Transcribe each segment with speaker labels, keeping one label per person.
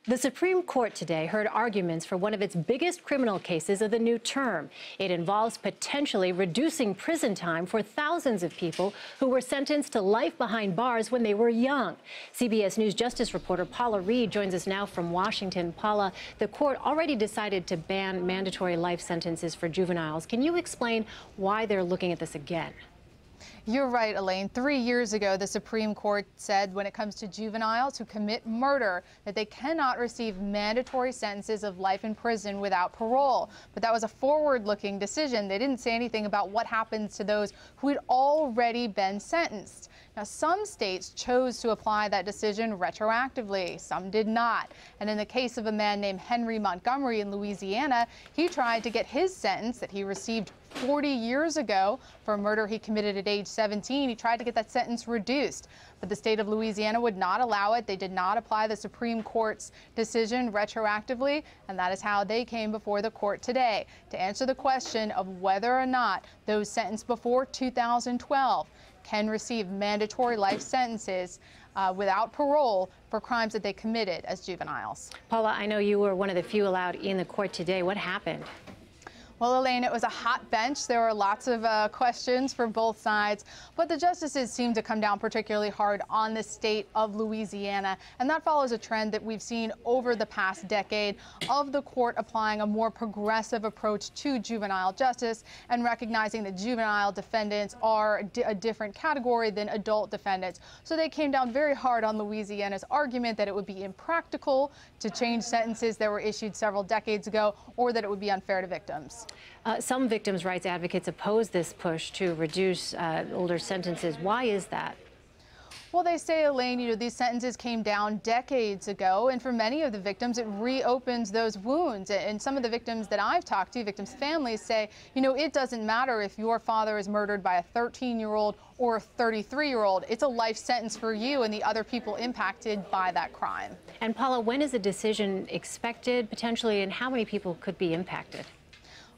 Speaker 1: The Supreme Court today heard arguments for one of its biggest criminal cases of the new term. It involves potentially reducing prison time for thousands of people who were sentenced to life behind bars when they were young. CBS News Justice reporter Paula Reid joins us now from Washington. Paula, the court already decided to ban mandatory life sentences for juveniles. Can you explain why they're looking at this again?
Speaker 2: You're right, Elaine. 3 years ago, the Supreme Court said when it comes to juveniles who commit murder that they cannot receive mandatory sentences of life in prison without parole. But that was a forward-looking decision. They didn't say anything about what happens to those who had already been sentenced. Now, some states chose to apply that decision retroactively. Some did not. And in the case of a man named Henry Montgomery in Louisiana, he tried to get his sentence that he received 40 years ago for a murder he committed at age 17. He tried to get that sentence reduced, but the state of Louisiana would not allow it. They did not apply the Supreme Court's decision retroactively, and that is how they came before the court today to answer the question of whether or not those sentenced before 2012 can receive mandatory life sentences without parole for crimes that they committed as juveniles.
Speaker 1: Paula, I know you were one of the few allowed in the court today. What happened?
Speaker 2: Well, Elaine, it was a hot bench. There were lots of questions for both sides, but the justices seemed to come down particularly hard on the state of Louisiana, and that follows a trend that we've seen over the past decade of the court applying a more progressive approach to juvenile justice and recognizing that juvenile defendants are a different category than adult defendants. So they came down very hard on Louisiana's argument that it would be impractical to change sentences that were issued several decades ago, or that it would be unfair to victims.
Speaker 1: Some victims' rights advocates oppose this push to reduce older sentences. Why is that?
Speaker 2: Well, they say, Elaine, these sentences came down decades ago, and for many of the victims, it reopens those wounds. And some of the victims that I've talked to, victims' families, say, it doesn't matter if your father is murdered by a 13-year-old or a 33-year-old. It's a life sentence for you and the other people impacted by that crime.
Speaker 1: And Paula, when is a decision expected, potentially, and how many people could be impacted?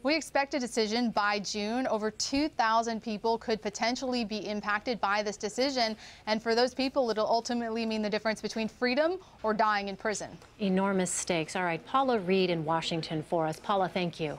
Speaker 2: We expect a decision by June. Over 2,000 people could potentially be impacted by this decision. And for those people, it'll ultimately mean the difference between freedom or dying in prison.
Speaker 1: Enormous stakes. All right, Paula Reid in Washington for us. Paula, thank you.